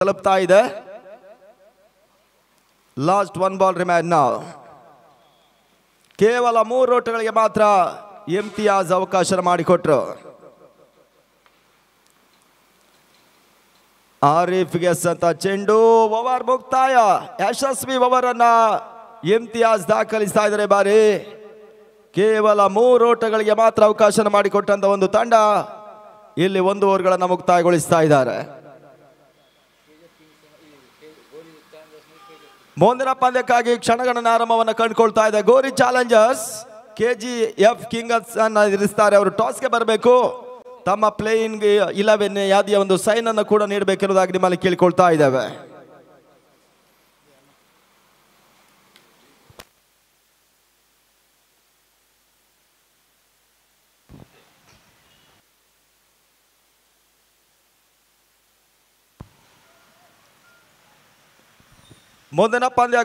ತಲುಪ್ತಾ ಇದೆ. Last 1 ball remain ನಾವು. ಕೇವಲ 3 ಓಟಗಳಿಗೆ ಮಾತ್ರ ಇಮ್ತಿಯಾಜ್ ಅವಕಾಶ ಮಾಡಿಕೊಟ್ರು. ಆರಿಫ್ ಗೆಸ್ ಅಂತ ಚೆಂಡು, ಓವರ್ ಮುಕ್ತಾಯ. ಯಶಸ್ವಿ ಓವರ್ ಅನ್ನ ಇಮ್ತಿಯಾಜ್ ದಾಖಲಿಸ್ತಾ ಇದ್ದಾರೆ. ಬಾರಿ ಕೇವಲ 3 ಓಟಗಳಿಗೆ ಮಾತ್ರ ಅವಕಾಶ ಮಾಡಿಕೊಟ್ಟಂತ ಒಂದು ತಂಡ ಇಲ್ಲಿ 1 ಓವರ್ಗಳನ್ನು ಮುಕ್ತಾಯಗೊಳಿಸ್ತಾ ಇದ್ದಾರೆ. ಮುಂದಿನ ಪಂದ್ಯಕ್ಕಾಗಿ ಕ್ಷಣಗಣನ ಆರಂಭವನ್ನು ಕಂಡುಕೊಳ್ತಾ ಇದೆ. ಗೋರಿ ಚಾಲೆಂಜರ್ಸ್ KGF ಕಿಂಗ್ಸ್ ಅನ್ನ ಎದುರಿಸ್ತಾರೆ. ಅವರು ಟಾಸ್ಗೆ ಬರಬೇಕು, ತಮ್ಮ ಪ್ಲೇಯಿಂಗ್ 11 ಯಾದಿಯ ಒಂದು ಸೈನ್ ಅನ್ನು ಕೂಡ ನೀಡಬೇಕೆನ್ನುವುದಾಗಿ ನಿಮ್ಮಲ್ಲಿ ಕೇಳಿಕೊಳ್ತಾ ಇದ್ದೇವೆ. ಮುಂದಿನ ಪಂದ್ಯ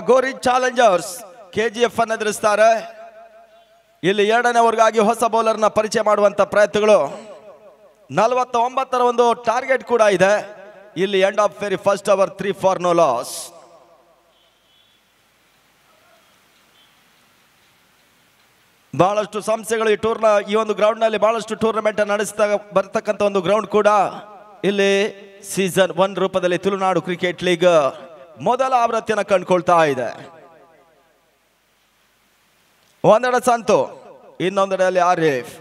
ಗೋರಿ ಚಾಲೆಂಜರ್ಸ್ KGF ಅನ್ನು ಎದುರಿಸ್ತಾರೆ. ಇಲ್ಲಿ 2ನೇ ಓವರ್ಗಾಗಿ ಹೊಸ ಬೌಲರ್ನ ಪರಿಚಯ ಮಾಡುವಂತ ಪ್ರಯತ್ನಗಳು. 49ರ ಒಂದು ಟಾರ್ಗೆಟ್ ಕೂಡ ಇದೆ. ಇಲ್ಲಿ end of very first over 3 for no loss. ಬಹಳಷ್ಟು ಸಂಸ್ಥೆಗಳು ಈ ಒಂದು ಗ್ರೌಂಡ್ ನಲ್ಲಿ ಬಹಳಷ್ಟು ಟೂರ್ನಮೆಂಟ್ ನಡೆಸ್ತಾ ಬರ್ತಕ್ಕಂಥ ಒಂದು ಗ್ರೌಂಡ್ ಕೂಡ ಇಲ್ಲಿ ಸೀಸನ್ 1 ರೂಪದಲ್ಲಿ ತುಳುನಾಡು ಕ್ರಿಕೆಟ್ ಲೀಗ್ ಮೊದಲ ಆವೃತ್ತಿಯನ್ನು ಕಂಡುಕೊಳ್ತಾ ಇದೆ. ಒಂದೆಡೆ ಸಂತು, ಇನ್ನೊಂದೆಡೆಯಲ್ಲಿ ಆರಿಫ್.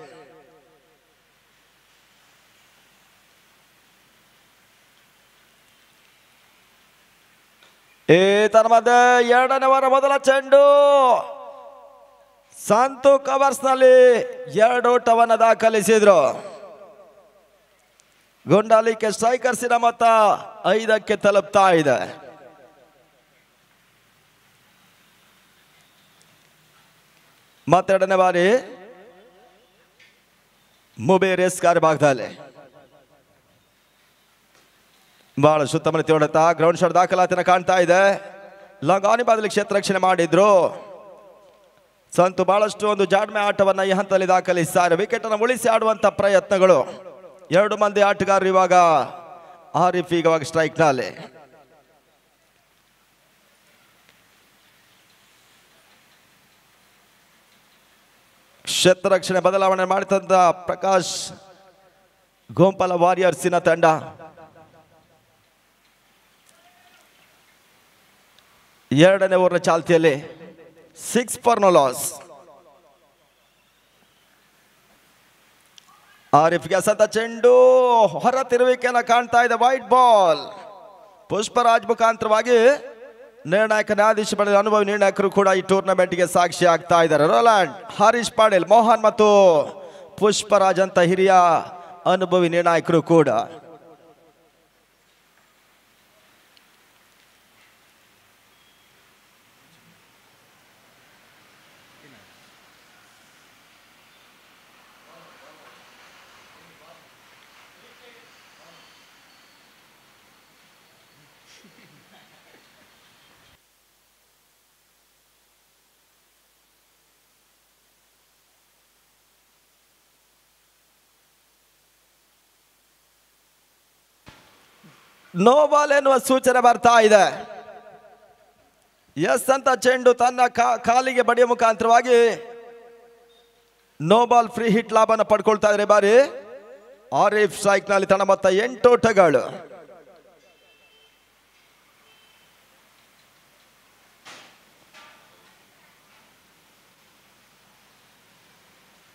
ತನ್ನ ಮಧ್ಯೆ 2ನೇ ಓವರ್ ಮೊದಲ ಚೆಂಡು. ಸಂತು ಕವರ್ಸ್ ನಲ್ಲಿ 2 ಓಟವನ್ನು ದಾಖಲಿಸಿದ್ರು. ಗುಂಡಾಲಿಕೆ ಸ್ಟ್ರೈಕರ್ಸಿನ ಮೊತ್ತ 5ಕ್ಕೆ ತಲುಪ್ತಾ ಇದೆ. ಮತ್ತೆರಡನೇ ಬಾರಿ ಮುಬೇರ್ ಎಸ್ ಕಾರ್ಯಭಾಗದಲ್ಲಿ ಬಹಳ ಸುತ್ತಮುತ್ತ ಹೊಡೆತ. ಗ್ರೌಂಡ್ ಶಾಟ್ ದಾಖಲಾತಿನ ಕಾಣ್ತಾ ಇದೆ. ಲಂಗಾನಿ ಬಾದಲಿ ಕ್ಷೇತ್ರ ರಕ್ಷಣೆ ಮಾಡಿದ್ರು. ಸಂತು ಬಹಳಷ್ಟು ಒಂದು ಜಾಡ್ಮೆ ಆಟವನ್ನ ಈ ಹಂತದಲ್ಲಿ ದಾಖಲಿಸಿದ್ದಾರೆ. ವಿಕೆಟ್ ಅನ್ನು ಉಳಿಸಿ ಆಡುವಂತ ಪ್ರಯತ್ನಗಳು. 2 ಮಂದಿ ಆಟಗಾರರು ಇವಾಗ ಆರಿಫ್ ಈಗ ಸ್ಟ್ರೈಕ್ ನಲ್ಲಿ. ಕ್ಷೇತ್ರ ರಕ್ಷಣೆ ಬದಲಾವಣೆ ಮಾಡಿದಂತ ಪ್ರಕಾಶ್ ಗೋಂಪಾಲ ವಾರಿಯರ್ಸಿನ ತಂಡ. ಎರಡನೇ ಓವರ್ನ ಚಾಲ್ತಿಯಲ್ಲಿ 6 ಫಾರ್ ನೋ ಲಾಸ್. ಆರಿಫ್ಗೆ ಸತ ಚೆಂಡು, ಹೊರ ತಿರುವಿಕೆಯನ್ನು ಕಾಣ್ತಾ ಇದೆ. White ball. ಪುಷ್ಪರಾಜ್ ಮುಖಾಂತರವಾಗಿ ನಿರ್ಣಾಯಕ ನ್ಯಾಯಾಧೀಶ ಪಡೆದ ಅನುಭವಿ ನಿರ್ಣಾಯಕರು ಕೂಡ ಈ ಟೂರ್ನಮೆಂಟ್ಗೆ ಸಾಕ್ಷಿ ಆಗ್ತಾ ಇದ್ದಾರೆ. ರೋಲಾಂಡ್, ಹರೀಶ್ ಪಾಟೀಲ್, ಮೋಹನ್ ಮತ್ತು ಪುಷ್ಪರಾಜ್ ಅಂತ ಹಿರಿಯ ಅನುಭವಿ ನಿರ್ಣಾಯಕರು ಕೂಡ. ನೋ ಬಾಲ್ ಎನ್ನುವ ಸೂಚನೆ ಬರ್ತಾ ಇದೆ. ಎಸ್ ಅಂತ ಚೆಂಡು ತನ್ನ ಕಾಲಿಗೆ ಬಡಿಯ ಮುಖಾಂತರವಾಗಿ ನೋ ಬಾಲ್ ಫ್ರೀ ಹಿಟ್ ಲಾಭನ ಪಡ್ಕೊಳ್ತಾ ಇದ್ರೆ. ಬಾರಿ ಆರಿಫ್ ಸ್ಟ್ರೈಕ್ ನಲ್ಲಿ ತನ್ನ ಮೊತ್ತ 8 ಓಟಗಳು.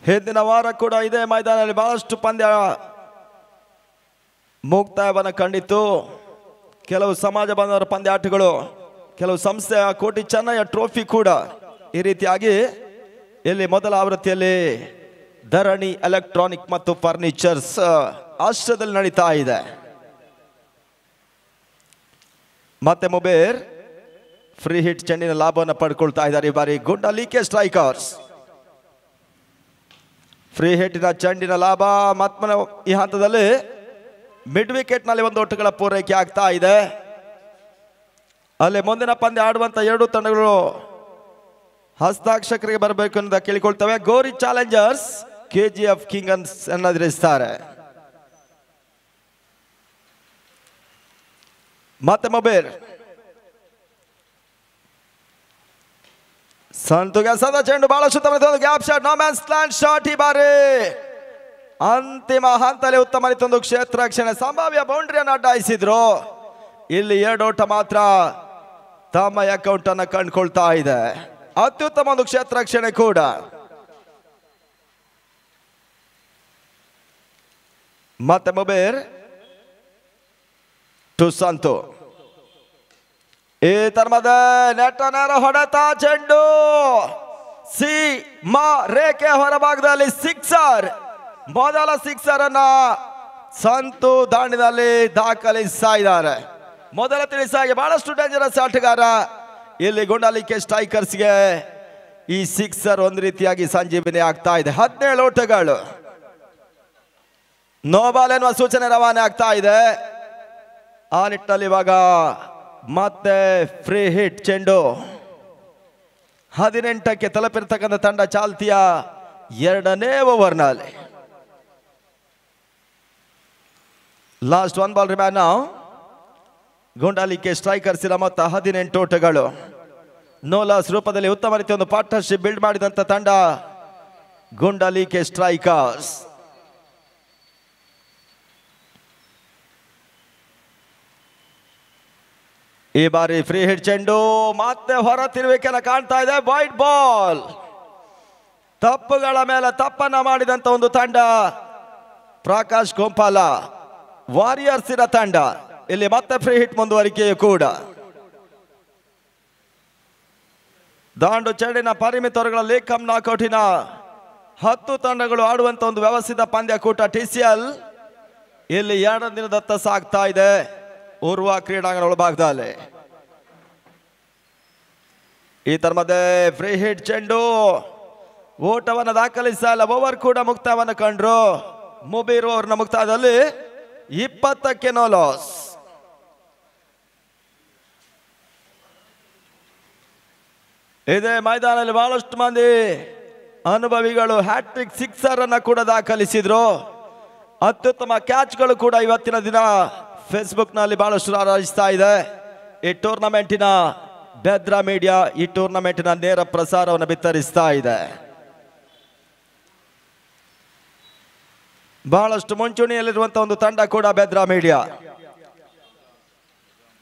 ಹಿಂದಿನ ವಾರ ಕೂಡ ಇದೇ ಮೈದಾನದಲ್ಲಿ ಬಹಳಷ್ಟು ಪಂದ್ಯ ಮುಕ್ತಾಯವನ್ನು ಕಂಡಿತ್ತು. ಕೆಲವು ಸಮಾಜ ಬಾಂಧವರ ಪಂದ್ಯಾಟಗಳು, ಕೆಲವು ಸಂಸ್ಥೆಯ ಕೋಟಿ ಚೆನ್ನಯ್ಯ ಟ್ರೋಫಿ ಕೂಡ ಈ ರೀತಿಯಾಗಿ ಇಲ್ಲಿ ಮೊದಲ ಆವೃತ್ತಿಯಲ್ಲಿ ಧರಣಿ ಎಲೆಕ್ಟ್ರಾನಿಕ್ ಮತ್ತು ಫರ್ನಿಚರ್ಸ್ ಆಶ್ರಯದಲ್ಲಿ ನಡೀತಾ ಇದೆ. ಮತ್ತೆ ಮುಬೇರ್ ಫ್ರೀ ಹಿಟ್ ಚೆಂಡಿನ ಲಾಭವನ್ನು ಪಡ್ಕೊಳ್ತಾ ಇದ್ದಾರೆ. ಈ ಬಾರಿ ಗುಂಡಲಿಕೆ ಸ್ಟ್ರೈಕರ್ಸ್ ಫ್ರೀ ಹಿಟ್ಟಿನ ಚೆಂಡಿನ ಲಾಭ. ಮತ್ಮನ ಈ ಹಂತದಲ್ಲಿ ಮಿಡ್ ವಿಕೆಟ್ ನಲ್ಲಿ 1 ಓಟಗಳ ಪೂರೈಕೆ ಆಗ್ತಾ ಇದೆ. ಅಲ್ಲಿ ಮುಂದಿನ ಪಂದ್ಯ ಆಡುವಂತ 2 ತಂಡಗಳು ಹಸ್ತಾಕ್ಷಕರಿಗೆ ಬರಬೇಕು ಅಂತ ಕೇಳಿಕೊಳ್ತವೆ. ಗೋರಿ ಚಾಲೆಂಜರ್ಸ್ KGF ಕಿಂಗ್ಸ್ ಎದುರಿಸ್ತಾರೆ. ಮತ್ತೆ ಮೊಬೈಲ್ ಸಂತುಗೆ ಸದ ಚೆಂಡು ಬಹಳ ಸುತ್ತಮುತ್ತ gap shot, no man's land shot. ಈ ಬಾರಿ ಅಂತಿಮ ಹಂತದಲ್ಲಿ ಉತ್ತಮ ರೀತಿಯೊಂದು ಕ್ಷೇತ್ರ ರಕ್ಷಣೆ, ಸಂಭಾವ್ಯ ಬೌಂಡ್ರಿಯನ್ನು ಅಡ್ಡಾಯಿಸಿದ್ರು. ಇಲ್ಲಿ 2 ಓಟ ಮಾತ್ರ ತಮ್ಮ ಅಕೌಂಟ್ ಅನ್ನು ಕಂಡುಕೊಳ್ತಾ ಇದೆ. ಅತ್ಯುತ್ತಮ ಒಂದು ಕ್ಷೇತ್ರ ರಕ್ಷಣೆ ಕೂಡ. ಮತ್ತೆ ಮೊಬೈಲ್ ಟು ಸಂತು. ಈ ತರ್ಮದ ನೆಟ್ಟ ನೇರ ಹೊಡೆತ ಚೆಂಡು ಸಿ ಮಾ ರೇಖೆ ಹೊರಭಾಗದಲ್ಲಿ ಸಿಕ್ಸರ್. ಮೊದಲ ಸಿಕ್ಸರ್ ಅನ್ನ ಸಂತು ದಾಂಡಿನಲ್ಲಿ ದಾಖಲಿಸ್ತಾ ಇದ್ದಾರೆ. ಮೊದಲ ತಿಳಿಸಾಗಿ ಬಹಳಷ್ಟು ಡೇಂಜರಸ್ ಆಟಗಾರ. ಇಲ್ಲಿ ಗುಂಡಾಲಿಕೆ ಸ್ಟ್ರೈಕರ್ಸ್ಗೆ ಈ ಸಿಕ್ಸರ್ ಒಂದು ರೀತಿಯಾಗಿ ಸಂಜೀವಿನಿ ಆಗ್ತಾ ಇದೆ. 17 ಓಟಗಳು, ನೋಬಾಲ್ ಎನ್ನುವ ಸೂಚನೆ ರವಾನೆ ಆಗ್ತಾ ಇದೆ. ಆ ನಿಟ್ಟಿನಲ್ಲಿ ಇವಾಗ ಮತ್ತೆ ಫ್ರೀ ಹಿಟ್ ಚೆಂಡು 18ಕ್ಕೆ ತಲುಪಿರ್ತಕ್ಕಂಥ ತಂಡ ಚಾಲ್ತಿಯ 2ನೇ ಓವರ್ನಲ್ಲಿ. ಲಾಸ್ಟ್ 1 ಬಾಲ್ ರಿಮ್ಯಾನ್ ನಾವು. ಗುಂಡಾಲಿಕೆ ಸ್ಟ್ರೈಕರ್ಸ್ ಇರ ಮೊತ್ತ 18 ಓಟಗಳು. ನೋಲಾಸ್ ರೂಪದಲ್ಲಿ ಉತ್ತಮ ರೀತಿಯ ಒಂದು ಪಾರ್ಟ್ನರ್ಶಿಪ್ ಬಿಲ್ಡ್ ಮಾಡಿದಂಥ ತಂಡ ಗುಂಡಾಲಿಕೆ ಸ್ಟ್ರೈಕರ್ಸ್. ಈ ಬಾರಿ ಫ್ರೀ ಹಿಟ್ ಚೆಂಡು ಮತ್ತೆ ಹೊರ ತಿರುವಿಕೆಲ್ಲ ಕಾಣ್ತಾ ಇದೆ. White ball. ತಪ್ಪುಗಳ ಮೇಲೆ ತಪ್ಪನ್ನ ಮಾಡಿದಂತ ಒಂದು ತಂಡ ಪ್ರಕಾಶ್ ಕೊಂಪಾಲ ವಾರಿಯರ್ಸ್ ಇರ ತಂಡ. ಇಲ್ಲಿ ಮತ್ತೆ ಫ್ರೀ ಹಿಟ್ ಮುಂದುವರಿಕೆಯು ಕೂಡ. ದಾಂಡು ಚೆಂಡಿನ ಪರಿಮಿತರುಗಳಲ್ಲಿ ಕಮ್ ನಾಕೌಟಿನ 10 ತಂಡಗಳು ಆಡುವಂತ ಒಂದು ವ್ಯವಸ್ಥಿತ ಪಂದ್ಯಕೂಟ TCL ಇಲ್ಲಿ 2 ದಿನದತ್ತ ಸಾಗ್ತಾ ಇದೆ ಊರ್ವ ಕ್ರೀಡಾಂಗಣ ಒಳಭಾಗದಲ್ಲಿ. ಈ ತರ ಮಧ್ಯೆ ಫ್ರೀ ಹಿಟ್ ಚೆಂಡು ಓಟವನ್ನು ದಾಖಲಿಸ್ತಾ ಇಲ್ಲ. ಓವರ್ ಕೂಡ ಮುಕ್ತಾಯವನ್ನು ಕಂಡ್ರು. ಮುಬೀರ್ ಓವರ್ನ ಮುಕ್ತಾಯದಲ್ಲಿ 20ಕ್ಕೆ ನೋ ಲಾಸ್. ಇದೇ ಮೈದಾನದಲ್ಲಿ ಬಹಳಷ್ಟು ಮಂದಿ ಅನುಭವಿಗಳು ಹ್ಯಾಟ್ರಿಕ್ ಸಿಕ್ಸರ್ ಅನ್ನ ಕೂಡ ದಾಖಲಿಸಿದ್ರು. ಅತ್ಯುತ್ತಮ ಕ್ಯಾಚ್ಗಳು ಕೂಡ ಇವತ್ತಿನ ದಿನ ಫೇಸ್ಬುಕ್ ನಲ್ಲಿ ಬಹಳಷ್ಟು ರಾರಾಜಿಸ್ತಾ ಇದೆ. ಈ ಟೂರ್ನಮೆಂಟಿನ ಬೆದ್ರಾ ಮೀಡಿಯಾ ಈ ಟೂರ್ನಮೆಂಟಿನ ನೇರ ಪ್ರಸಾರವನ್ನು ಬಿತ್ತರಿಸ್ತಾ ಇದೆ. ಬಹಳಷ್ಟು ಮುಂಚೂಣಿಯಲ್ಲಿರುವಂತಹ ಒಂದು ತಂಡ ಕೂಡ ಬೆದ್ರಾ ಮೀಡಿಯಾ.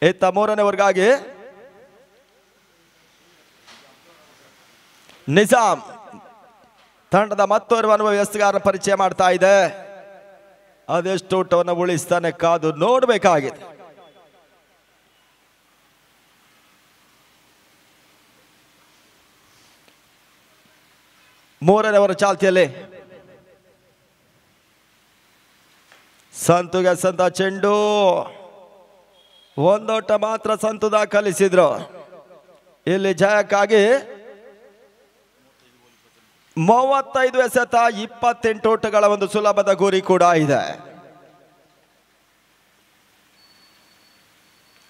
ಇತ್ತ 3ನೇ ಓವರ್ಗಾಗಿ ನಿಜಾಮ್ ತಂಡದ ಮತ್ತೋರ್ವ ಅನುಭವಿ ಎಸ್ತುಗಾರನ ಪರಿಚಯ ಮಾಡ್ತಾ ಇದೆ. ಅದೆಷ್ಟು ಊಟವನ್ನು ಉಳಿಸ್ತಾನೆ ಕಾದು ನೋಡಬೇಕಾಗಿದೆ. ಮೂರನೇ ಓವರ್ ಚಾಲ್ತಿಯಲ್ಲಿ ಸಂತುಗೆ ಸಂತ ಚೆಂಡು. 1 ಓಟ ಮಾತ್ರ ಸಂತು ದಾಖಲಿಸಿದ್ರು. ಇಲ್ಲಿ ಜಯಕ್ಕಾಗಿ 35 ಎಸೆತ 28 ಓಟಗಳ ಒಂದು ಸುಲಭದ ಗುರಿ ಕೂಡ ಇದೆ.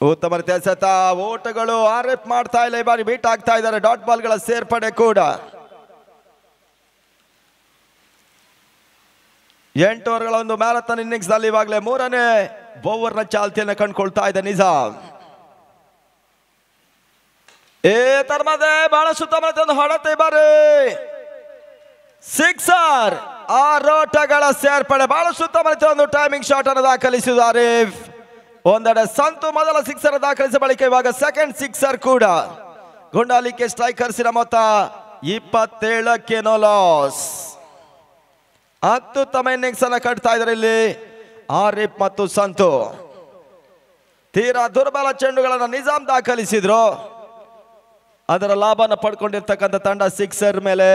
ಉತ್ತಮ ರೀತಿಯ ಎಸೆತ, ಓಟಗಳು RF ಮಾಡ್ತಾ ಇಲ್ಲ. ಈ ಬಾರಿ ಬೀಟ್ ಆಗ್ತಾ ಇದ್ದಾರೆ. ಡಾಟ್ ಬಾಲ್ಗಳ ಸೇರ್ಪಡೆ ಕೂಡ. 8 ಓವರ್ಗಳ ಒಂದು ಮ್ಯಾರಥಾನ್ ಇನ್ನಿಂಗ್ಸ್ ನಲ್ಲಿ ಇವಾಗಲೇ 3ನೇ ಓವರ್ನ ಚಾಲ್ತಿಯನ್ನು ಕಂಡುಕೊಳ್ತಾ ಇದೆ ನಿಜಾಮ್. ತರ್ಮದೆ ಬಹಳ ಸುತ್ತಮುತ್ತ ಒಂದು ಹೊಡೆತ. ಬಾರಿ ಸಿಕ್ಸರ್, 6 ಓಟಗಳ ಸೇರ್ಪಡೆ. ಬಹಳ ಸುತ್ತಮುತ್ತ ಒಂದು ಟೈಮಿಂಗ್ ಶಾಟ್ ಅನ್ನು ದಾಖಲಿಸಿದ್ದಾರೆ. ಒಂದೆಡೆ ಸಂತು ಮೊದಲ ಸಿಕ್ಸರ್ ದಾಖಲಿಸಿದ ಬಳಿಕ ಇವಾಗ ಸೆಕೆಂಡ್ ಸಿಕ್ಸರ್ ಕೂಡ. ಗುಂಡಾಲಿಕೆ ಸ್ಟ್ರೈಕರ್ಸಿನ ಮೊತ್ತ 27ಕ್ಕೆ ನೋ ಲಾಸ್. ಅತ್ಯುತ್ತಮ ಇನ್ನಿಂಗ್ಸ್ ಅನ್ನ ಕಟ್ತಾ ಇದ್ದಾರೆ ಇಲ್ಲಿ ಆರಿಫ್ ಮತ್ತು ಸಂತು. ತೀರಾ ದುರ್ಬಲ ಚೆಂಡುಗಳನ್ನು ನಿಜಾಮ್ ದಾಖಲಿಸಿದ್ರು. ಅದರ ಲಾಭನ ಪಡ್ಕೊಂಡಿರ್ತಕ್ಕಂಥ ತಂಡ ಸಿಕ್ಸರ್ ಮೇಲೆ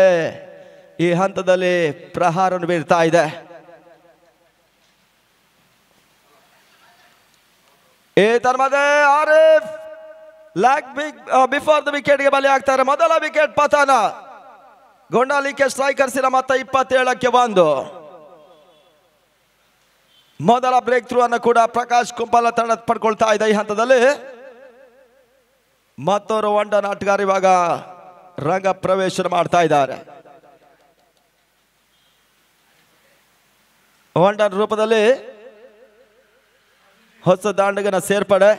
ಈ ಹಂತದಲ್ಲಿ ಪ್ರಹಾರವನ್ನು ಬೀರ್ತಾ ಇದೆ. ಈ ತರ್ಮದೆ ಆರಿಫ್ ಲ್ಯಾಗ್ ಬಿಫೋರ್ ದ ವಿಕೆಟ್ಗೆ ಬಲಿ ಆಗ್ತಾರೆ. ಮೊದಲ ವಿಕೆಟ್ ಪತನ. ಗುಂಡಾಲಿಕೆ ಸ್ಟ್ರೈಕರ್ಸಿನ ಮೊತ್ತ 27ಕ್ಕೆ 1. ಮೊದಲ ಬ್ರೇಕ್ ಥ್ರೂ ಅನ್ನು ಕೂಡ ಪ್ರಕಾಶ್ ಕುಂಪಾಲ ತಂಡ ಪಡ್ಕೊಳ್ತಾ ಇದೆ. ಈ ಹಂತದಲ್ಲಿ ಮತ್ತೋರು ಒಂಡನ್ ಆಟಗಾರ ಇವಾಗ ರಂಗ ಪ್ರವೇಶ ಮಾಡ್ತಾ ಇದ್ದಾರೆ. ಒಂಡನ್ ರೂಪದಲ್ಲಿ ಹೊಸ ದಾಂಡಗನ ಸೇರ್ಪಡೆ.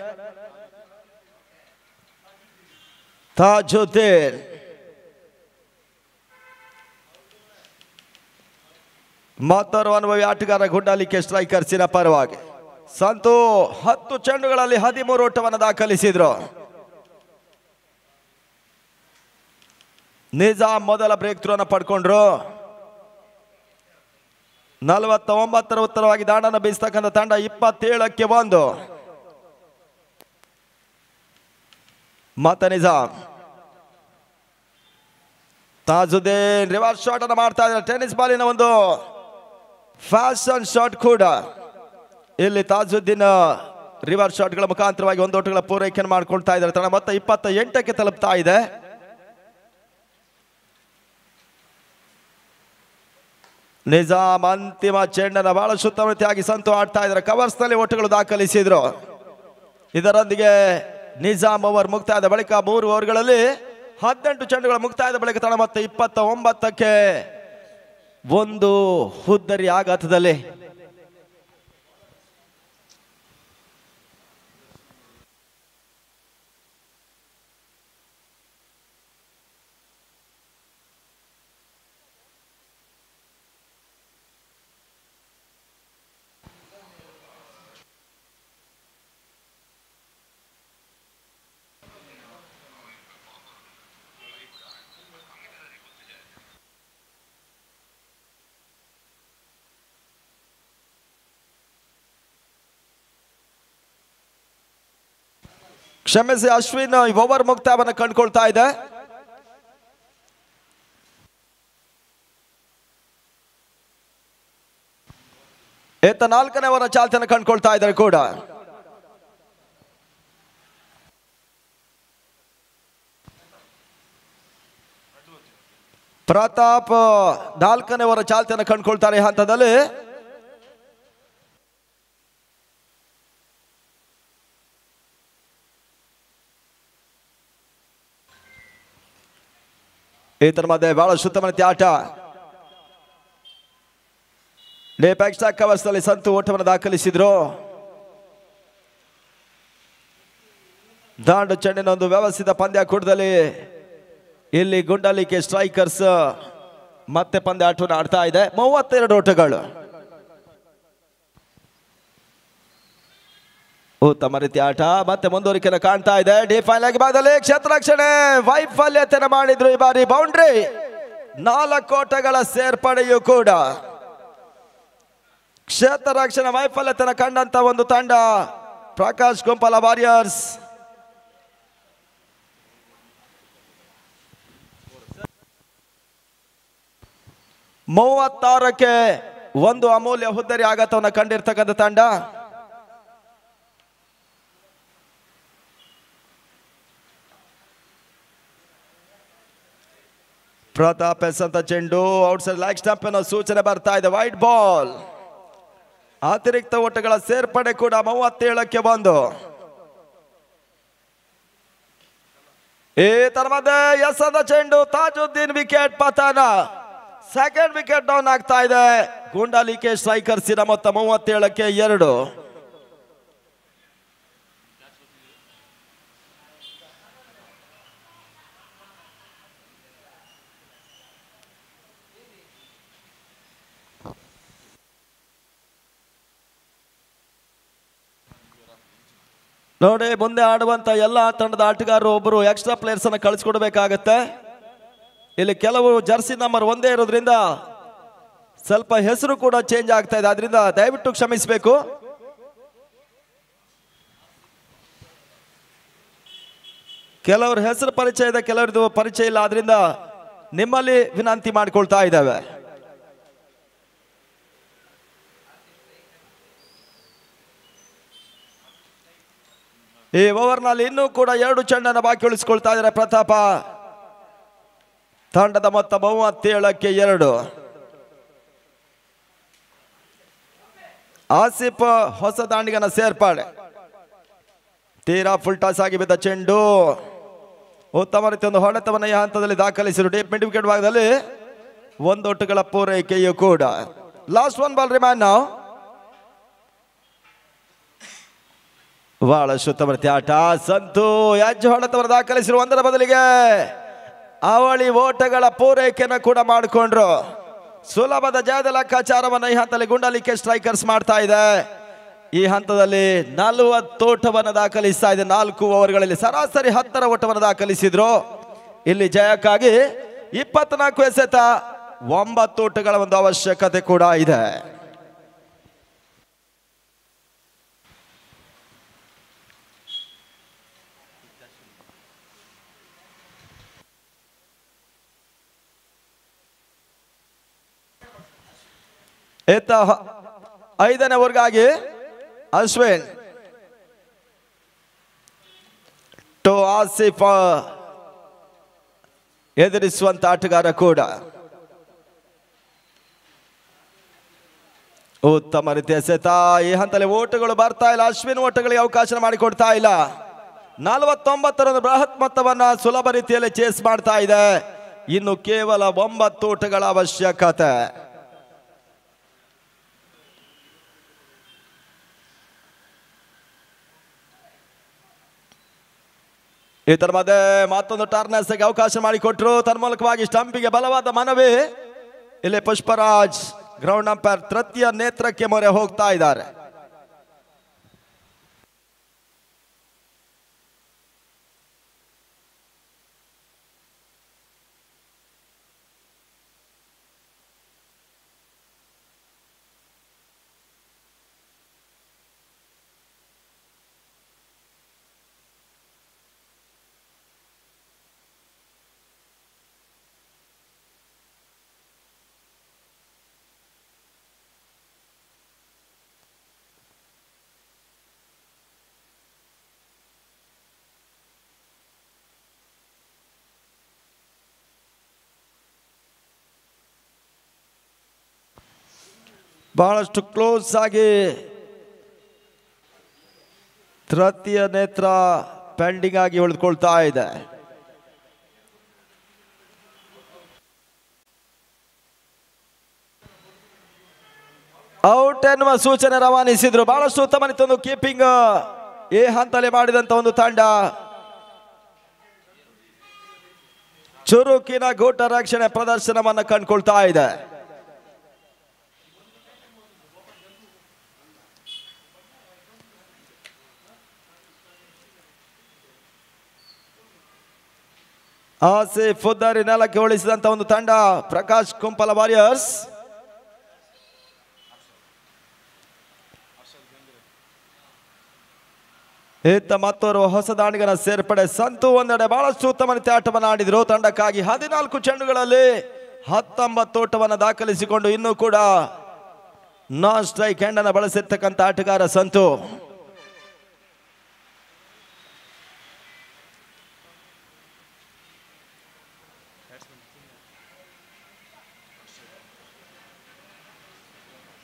ತಾಜುದ್ದೀನ್ ಮತ್ತೊರು ಅನುಭವಿ ಆಟಗಾರ ಗುಂಡಾಲಿಕೆ ಸ್ಟ್ರೈಕರ್ಸಿನ ಪರವಾಗಿ ಸಂತು 10 ಚೆಂಡುಗಳಲ್ಲಿ 13 ಓಟವನ್ನು ದಾಖಲಿಸಿದ್ರು. ನಿಜಾಮ್ ಮೊದಲ ಬ್ರೇಕ್ ಥ್ರೋನ ಪಡ್ಕೊಂಡ್ರು. 49ರ ಉತ್ತರವಾಗಿ ದಾಂಡನ್ನು ಬೀಸ್ತಕ್ಕಂಥ ತಂಡ 27ಕ್ಕೆ 1. ಮತ್ತೆ ನಿಜಾಮ್ ತಾಜುದ್ದೀನ್ ರಿವರ್ಸ್ ಶಾಟ್ ಅನ್ನು ಮಾಡ್ತಾ ಇದ್ದಾರೆ. ಟೆನ್ನಿಸ್ ಬಾಲಿನ ಒಂದು ಫ್ಯಾಷನ್ ಶಾಟ್ ಕೂಡ. ಇಲ್ಲಿ ತಾಜುದ್ದೀನ್ ರಿವರ್ಸ್ ಶಾಟ್ಗಳ ಮುಖಾಂತರವಾಗಿ 1 ಓಟಗಳ ಪೂರೈಕೆಯನ್ನು ಮಾಡ್ಕೊಳ್ತಾ ಇದ್ದಾರೆ. ತಂಡ ಮತ್ತೆ 28ಕ್ಕೆ ತಲುಪ್ತಾ ಇದೆ. ನಿಜಾಮ್ ಅಂತಿಮ ಚೆಂಡನ್ನು ಬಹಳ ಸುತ್ತಮುತ್ತಾಗಿ ಸಂತು ಆಡ್ತಾ ಇದ್ದಾರೆ. ಕವರ್ಸ್ ನಲ್ಲಿ ಓಟಗಳು ದಾಖಲಿಸಿದ್ರು. ಇದರೊಂದಿಗೆ ನಿಜಾಮ್ ಓವರ್ ಮುಕ್ತಾಯದ ಬಳಿಕ 3 ಓವರ್ಗಳಲ್ಲಿ 18 ಚೆಂಡುಗಳ ಮುಕ್ತಾಯದ ಬಳಿಕ ತಂಡ ಮತ್ತೆ 29ಕ್ಕೆ 1 ಹುದ್ದರಿ ಆಘಾತದಲ್ಲಿ. ಕ್ಷಮಿಸಿ, ಅಶ್ವಿನ್ ಓವರ್ ಮುಕ್ತಾಯವನ್ನು ಕಂಡುಕೊಳ್ತಾ ಇದೆ. ಈತ 4ನೇ ಓವರ್ ಚಾಲ್ತಿಯನ್ನು ಕಂಡುಕೊಳ್ತಾ ಇದ್ದಾರೆ ಕೂಡ. ಪ್ರತಾಪ್ 4ನೇ ಓವರ್ ಚಾಲ್ತಿಯನ್ನು ಕಂಡುಕೊಳ್ತಾರೆ ಈ ಹಂತದಲ್ಲಿ. ಈತರ ಮಧ್ಯೆ ಬಹಳ ಸುತ್ತಮುತ್ತ ಆಟ. ಎಕ್ಸ್ಟ್ರಾ ಕವರ್ಸ್ ನಲ್ಲಿ ಸಂತು ಓಟವನ್ನು ದಾಖಲಿಸಿದ್ರು. ದಾಂಡು ಚೆಂಡಿನ ಒಂದು ವ್ಯವಸ್ಥಿತ ಪಂದ್ಯಾಕೂಟದಲ್ಲಿ ಇಲ್ಲಿ ಗುಂಡಾಲಿಕೆ ಸ್ಟ್ರೈಕರ್ಸ್ ಮತ್ತೆ ಪಂದ್ಯಾಟವನ್ನು ಆಡ್ತಾ ಇದೆ. 32 ಓಟಗಳು. ಉತ್ತಮ ರೀತಿ ಆಟ ಮತ್ತೆ ಮುಂದುವರಿಕೆಯನ್ನು ಕಾಣ್ತಾ ಇದೆ. ಡಿಫೈನ್ ಆಗಿ ಭಾಗದಲ್ಲಿ ಕ್ಷೇತ್ರ ರಕ್ಷಣೆ ವೈಫಲ್ಯತೆಯನ್ನು ಮಾಡಿದ್ರು. ಈ ಬಾರಿ ಬೌಂಡ್ರಿ. 4 ಓಟಗಳ ಸೇರ್ಪಡೆಯೂ ಕೂಡ. ಕ್ಷೇತ್ರ ರಕ್ಷಣೆ ವೈಫಲ್ಯತೆಯನ್ನು ಕಂಡಂತ ಒಂದು ತಂಡ ಪ್ರಕಾಶ್ ಗುಂಪಲ ವಾರಿಯರ್ಸ್. ಮೂವತ್ತಾರಕ್ಕೆ 1 ಅಮೂಲ್ಯ ಹುದ್ದರಿ ಆಘಾತವನ್ನು ಕಂಡಿರ್ತಕ್ಕಂಥ ತಂಡ. ಪ್ರತಾಪ್ ಎಸೆದಂತ ಚೆಂಡು ಔಟ್ಸೈಡ್ ಲೆಗ್ ಸ್ಟಂಪ್ ಅನ್ನೋ ಸೂಚನೆ ಬರ್ತಾ ಇದೆ. White ball. ಅತಿರಿಕ್ತ ಓಟಗಳ ಸೇರ್ಪಡೆ ಕೂಡ 37ಕ್ಕೆ 1. ಈ ತರ ಮಧ್ಯೆ ಎಸೆದ ಚೆಂಡು ತಾಜುದ್ದೀನ್ ವಿಕೆಟ್ ಪತನ. ಸೆಕೆಂಡ್ ವಿಕೆಟ್ ಡೌನ್ ಆಗ್ತಾ ಇದೆ. ಗುಂಡಾಲಿಕೆ ಸ್ಟ್ರೈಕರ್ಸಿನ ಮೊತ್ತ 37ಕ್ಕೆ 2. ನೋಡಿ, ಮುಂದೆ ಆಡುವಂತ ಎಲ್ಲ ತಂಡದ ಆಟಗಾರರು ಒಬ್ಬರು ಎಕ್ಸ್ಟ್ರಾ ಪ್ಲೇಯರ್ಸ್ ಅನ್ನು ಕಳಿಸ್ಕೊಡ್ಬೇಕಾಗತ್ತೆ. ಇಲ್ಲಿ ಕೆಲವು ಜರ್ಸಿ ನಂಬರ್ 1 ಇರೋದ್ರಿಂದ ಸ್ವಲ್ಪ ಹೆಸರು ಕೂಡ ಚೇಂಜ್ ಆಗ್ತಾ ಇದೆ. ಆದ್ರಿಂದ ದಯವಿಟ್ಟು ಕ್ಷಮಿಸಬೇಕು. ಕೆಲವ್ರ ಹೆಸರು ಪರಿಚಯ ಇದೆ, ಕೆಲವರದು ಪರಿಚಯ ಇಲ್ಲ. ಆದ್ರಿಂದ ನಿಮ್ಮಲ್ಲಿ ವಿನಂತಿ ಮಾಡಿಕೊಳ್ತಾ ಇದ್ದಾವೆ. ಈ ಓವರ್ನಲ್ಲಿ ಇನ್ನೂ ಕೂಡ 2 ಚೆಂಡನ್ನು ಬಾಕಿ ಉಳಿಸಿಕೊಳ್ತಾ ಇದ್ದಾರೆ ಪ್ರತಾಪ. ತಂಡದ ಮೊತ್ತ 37ಕ್ಕೆ 2. ಆಸಿಫ್ ಹೊಸ ದಾಂಡಿಗನ ಸೇರ್ಪಡೆ. ತೀರಾ ಫುಲ್ ಟಾಸ್ ಆಗಿ ಬಿದ್ದ ಚೆಂಡು. ಉತ್ತಮ ರೀತಿಯ ಒಂದು ಹೊಡೆತವನ್ನು ಈ ಹಂತದಲ್ಲಿ ದಾಖಲಿಸಿರು. ಡೀಪ್ ಮಿಡ್ ವಿಕೆಟ್ ಭಾಗದಲ್ಲಿ 1 ಓಟಗಳ ಪೂರೈಕೆಯೂ ಕೂಡ. ಲಾಸ್ಟ್ 1 ಬಾಲ್ ರಿಮೈನ್ ನಾವು. ಬಹಳ ಶುದ್ಧಮರ್ತಿ ಆಟ. ಸಂತು ಹೆಜ್ಜೆ ಹೊಡೆತವರು ದಾಖಲಿಸಿರುವ ಒಂದರ ಬದಲಿಗೆ ಅವಳಿ ಓಟಗಳ ಪೂರೈಕೆಯನ್ನು ಕೂಡ ಮಾಡಿಕೊಂಡ್ರು. ಸುಲಭದ ಜಯದ ಲೆಕ್ಕಾಚಾರವನ್ನು ಈ ಹಂತದಲ್ಲಿ ಗುಂಡಲಿಕೆ ಸ್ಟ್ರೈಕರ್ಸ್ ಮಾಡ್ತಾ ಇದೆ. ಈ ಹಂತದಲ್ಲಿ 40 ಓಟವನ್ನು ದಾಖಲಿಸ್ತಾ ಇದೆ. 4 ಓವರ್ಗಳಲ್ಲಿ ಸರಾಸರಿ 10 ಓಟವನ್ನು ದಾಖಲಿಸಿದ್ರು. ಇಲ್ಲಿ ಜಯಕ್ಕಾಗಿ 24 ಎಸೆತ 9 ಓಟಗಳ ಒಂದು ಅವಶ್ಯಕತೆ ಕೂಡ ಇದೆ. ಇತ್ತ 5ನೇ ಓವರ್ಗಾಗಿ ಅಶ್ವಿನ್ ಟು ಆಸಿಫ್ ಎದುರಿಸುವಂತ ಆಟಗಾರ ಕೂಡ ಉತ್ತಮ ರೀತಿಯ ಎಸೆತ. ಈ ಹಂತದಲ್ಲಿ ಓಟಗಳು ಬರ್ತಾ ಇಲ್ಲ. ಅಶ್ವಿನ್ ಓಟಗಳಿಗೆ ಅವಕಾಶ ಮಾಡಿಕೊಡ್ತಾ ಇಲ್ಲ. 49 ಬೃಹತ್ ಮೊತ್ತವನ್ನ ಸುಲಭ ರೀತಿಯಲ್ಲಿ ಚೇಸ್ ಮಾಡ್ತಾ ಇದೆ. ಇನ್ನು ಕೇವಲ 9 ಓಟಗಳ ಅವಶ್ಯಕತೆ. ಇದರ ಮಧ್ಯೆ ಮತ್ತೊಂದು ಟರ್ನರ್ಸ್ಗೆ ಅವಕಾಶ ಮಾಡಿಕೊಟ್ರು. ತನ್ಮೂಲಕವಾಗಿ ಸ್ಟಂಪಿಗೆ ಬಲವಾದ ಮನವಿ. ಇಲ್ಲಿ ಪುಷ್ಪರಾಜ್ ಗ್ರೌಂಡ್ ಅಂಪೈರ್ ತೃತೀಯ ನೇತ್ರಕ್ಕೆ ಮೊರೆ ಹೋಗ್ತಾ ಇದ್ದಾರೆ. ಬಹಳಷ್ಟು ಕ್ಲೋಸ್ ಆಗಿ ತೃತೀಯ ನೇತ್ರ ಪೆಂಡಿಂಗ್ ಆಗಿ ಉಳಿದುಕೊಳ್ತಾ ಇದೆ. ಔಟ್ ಎನ್ನುವ ಸೂಚನೆ ರವಾನಿಸಿದ್ರು. ಬಹಳಷ್ಟು ಉತ್ತಮ ಒಂದು ಕೀಪಿಂಗ್ ಈ ಹಂತದಲ್ಲಿ ಮಾಡಿದಂತ ಒಂದು ತಂಡ. ಚುರುಕಿನ ಗೂಟ ರಕ್ಷಣೆ ಪ್ರದರ್ಶನವನ್ನು ಕಂಡುಕೊಳ್ತಾ ಇದೆ. ಆಸಿಫ್ ಉದ್ದಾರಿ ನೆಲಕ್ಕೆ ಉಳಿಸಿದಂತ ಒಂದು ತಂಡ ಪ್ರಕಾಶ್ ಕುಂಪಲ ವಾರಿಯರ್ಸ್. ಇತ್ತ ಮತ್ತೋರ್ವ ಹೊಸ ದಾಂಡಿಗನ ಸೇರ್ಪಡೆ ಸಂತು ಒಂದೆಡೆ ಬಹಳಷ್ಟು ಉತ್ತಮ ರೀತಿಯ ಆಟವನ್ನು ಆಡಿದ್ರು. ತಂಡಕ್ಕಾಗಿ 14 ಚೆಂಡುಗಳಲ್ಲಿ 19 ಓಟವನ್ನು ದಾಖಲಿಸಿಕೊಂಡು ಇನ್ನೂ ಕೂಡ ನಾನ್ ಸ್ಟ್ರೈಕ್ ಹ್ಯಾಂಡ್ ಅನ್ನು ಬಳಸಿರ್ತಕ್ಕಂಥ ಆಟಗಾರ ಸಂತು.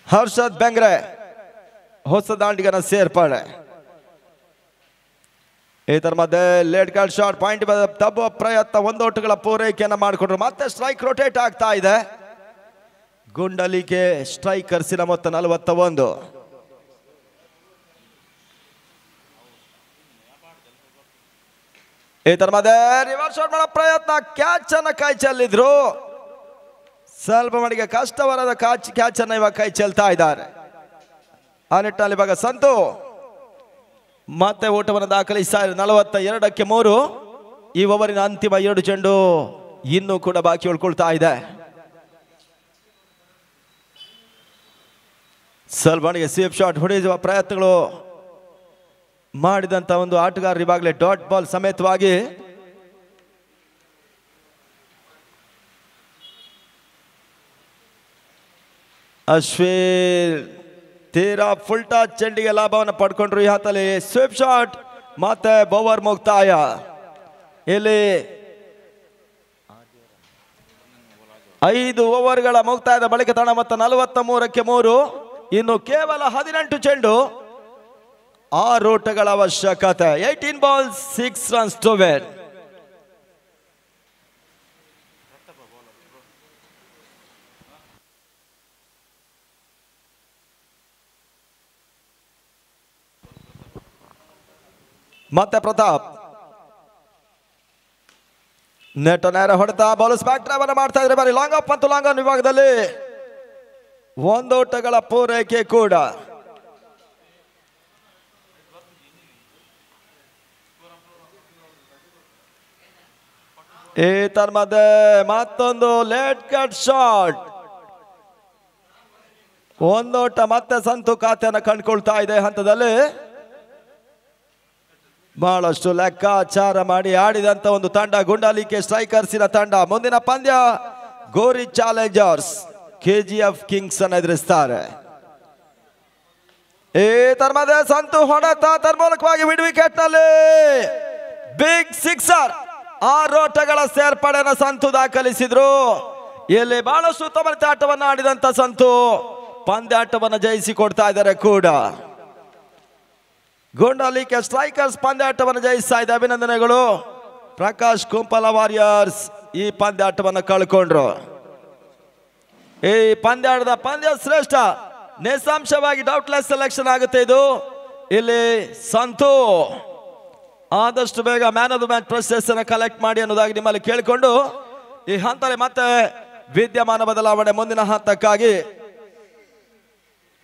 ಹರ್ಷದ್ ಬೆಂಗ್ರೆ ಹೊಸ ದಾಂಡಿಗನ ಸೇರ್ಪಡೆ. ಇದರ ಮಧ್ಯೆ ಲೇಟ್ ಕಾರ್ಡ್ ಶಾಟ್ ಪಾಯಿಂಟ್ ತಬ್ಬುವ ಪ್ರಯತ್ನ 1 ಓಟಗಳ ಪೂರೈಕೆಯನ್ನು ಮಾಡಿಕೊಂಡ್ರು. ಮತ್ತೆ ಸ್ಟ್ರೈಕ್ ರೊಟೇಟ್ ಆಗ್ತಾ ಇದೆ. ಗುಂಡಲಿಕೆ ಸ್ಟ್ರೈಕರ್ಸಿನ ಮೊತ್ತ 41. ಇದರ ಮಧ್ಯೆ ರಿವರ್ಸ್ ಶಾಟ್ ಮಾಡೋ ಪ್ರಯತ್ನ, ಕ್ಯಾಚ್ ಅನ್ನ ಕೈ ಚೆಲ್ಲಿದ್ರು. ಸ್ವಲ್ಪ ಮಟ್ಟಿಗೆ ಕಷ್ಟವರದ ಕ್ಯಾಚ್ ಅನ್ನ ಇವಾಗ ಕೈ ಚೆಲ್ತಾ ಇದ್ದಾರೆ. ಆ ನಿಟ್ಟಿನಲ್ಲಿ ಇವಾಗ ಸಂತು ಮತ್ತೆ ಓಟವನ್ನು ದಾಖಲಿಸ್ತಾ 42ಕ್ಕೆ 3. ಈ ಓವರಿನ ಅಂತಿಮ 2 ಚೆಂಡು ಇನ್ನೂ ಕೂಡ ಬಾಕಿ ಉಳ್ಕೊಳ್ತಾ ಇದೆ. ಸ್ವಲ್ಪ ಮಟ್ಟಿಗೆ ಸೇಫ್ ಶಾಟ್ ಹೊಡೆಯುವ ಪ್ರಯತ್ನಗಳು ಮಾಡಿದಂತ ಒಂದು ಆಟಗಾರರು ಇವಾಗಲೇ ಡಾಟ್ ಬಾಲ್ ಸಮೇತವಾಗಿ ಅಶ್ವಿನ್ ತೀರಾ ಫುಲ್ ಟಾಚ್ ಚೆಂಡಿಗೆ ಲಾಭವನ್ನು ಪಡ್ಕೊಂಡ್ರು. ಈ ಹಂತದಲ್ಲಿ ಸ್ವಿಪ್ ಶಾಟ್ ಮತ್ತೆ ಬೌವರ್ ಮುಕ್ತಾಯ. ಇಲ್ಲಿ 5 ಓವರ್ಗಳ ಮುಕ್ತಾಯದ ಬಳಿಕ ತಂಡ ಮೊತ್ತ 43ಕ್ಕೆ 3. ಇನ್ನು ಕೇವಲ 18 ಚೆಂಡು 6 ಓಟಗಳ ಅವಶ್ಯಕತೆ. 18 balls 6 runs to win. ಮತ್ತೆ ಪ್ರತಾಪ್ ನೆಟ್ ನೇರ ಹೊಡೆತ ಬಾಲ್ ಸ್ಪ್ಯಾಕ್ ಡ್ರೈವ್ ಮಾಡ್ತಾ ಇದ್ರೆ ಬರೀ ಲಾಂಗ್ ಅಪ್ ಮತ್ತು ಲಾಂಗ್ ಆನ್ ವಿಭಾಗದಲ್ಲಿ ಒಂದೋಟಗಳ ಪೂರೈಕೆ ಕೂಡ. ಈ ತರ್ಮದೆ ಮತ್ತೊಂದು ಲೇಟ್ ಕಟ್ ಶಾಟ್. ಒಂದೋಟ ಮತ್ತೆ ಸಂತು ಖಾತೆಯನ್ನು ಕಂಡುಕೊಳ್ತಾ ಇದೆ ಹಂತದಲ್ಲಿ. ಬಹಳಷ್ಟು ಲೆಕ್ಕಾಚಾರ ಮಾಡಿ ಆಡಿದಂತ ಒಂದು ತಂಡ ಗುಂಡಾಲಿಕೆ ಸ್ಟ್ರೈಕರ್ಸಿನ ತಂಡ. ಮುಂದಿನ ಪಂದ್ಯ ಗೋರಿ ಚಾಲೆಂಜರ್ಸ್ ಕೆಜಿಎಫ್ ಕಿಂಗ್ಸ್ ಅನ್ನು ಎದುರಿಸ್ತಾರೆ. ಈ ತರ್ಮದೆ ಸಂತು ಹೊಡೆತ ತನ್ಮೂಲಕವಾಗಿ ಮಿಡ್ ವಿಕೆಟ್ ನಲ್ಲಿ ಬಿಗ್ ಸಿಕ್ಸರ್. 6 ಓಟಗಳ ಸೇರ್ಪಡೆಯನ್ನು ಸಂತು ದಾಖಲಿಸಿದ್ರು. ಇಲ್ಲಿ ಬಹಳಷ್ಟು ಉತ್ತಮ ಆಟವನ್ನು ಆಡಿದಂತ ಸಂತು ಪಂದ್ಯಾಟವನ್ನು ಜಯಿಸಿಕೊಡ್ತಾ ಇದ್ದಾರೆ ಕೂಡ. ಗುಂಡಾಲಿಕೆ ಸ್ಟ್ರೈಕರ್ಸ್ ಪಂದ್ಯಾಟವನ್ನು ಜಯಿಸ್ತಾ ಇದೆ. ಅಭಿನಂದನೆಗಳು. ಪ್ರಕಾಶ್ ಕುಂಪಲ ವಾರಿಯರ್ಸ್ ಈ ಪಂದ್ಯಾಟವನ್ನು ಕಳ್ಕೊಂಡ್ರು. ಈ ಪಂದ್ಯಾಟದ ಪಂದ್ಯ ಶ್ರೇಷ್ಠ ನಿಸ್ಸಂಶಯವಾಗಿ ಡೌಟ್ಲೆಸ್ ಸೆಲೆಕ್ಷನ್ ಆಗುತ್ತೆ ಇದು. ಇಲ್ಲಿ ಸಂತು ಆದಷ್ಟು ಬೇಗ ಮ್ಯಾನ್ ಆಫ್ ದ ಮ್ಯಾಚ್ ಪ್ರಶಸ್ತಿ ಅನ್ನು ಕಲೆಕ್ಟ್ ಮಾಡಿ ಅನ್ನೋದಾಗಿ ನಿಮ್ಮಲ್ಲಿ ಕೇಳಿಕೊಂಡು ಈ ಹಂತದಲ್ಲಿ ಮತ್ತೆ ವಿದ್ಯಮಾನ ಬದಲಾವಣೆ ಮುಂದಿನ ಹಂತಕ್ಕಾಗಿ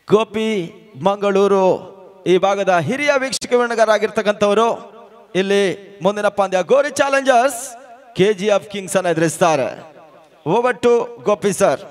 ಗೋಪಿ ಮಂಗಳೂರು ಈ ಭಾಗದ ಹಿರಿಯ ವೀಕ್ಷಕ ವಿವರಣೆಗಾರರಾಗಿರ್ತಕ್ಕಂಥವರು ಇಲ್ಲಿ ಮುಂದಿನ ಪಂದ್ಯ ಗೋರಿ ಚಾಲೆಂಜರ್ಸ್ ಕೆಜಿಎಫ್ ಕಿಂಗ್ಸ್ ಅನ್ನು ಎದುರಿಸ್ತಾರೆ. Over to Gopi sir.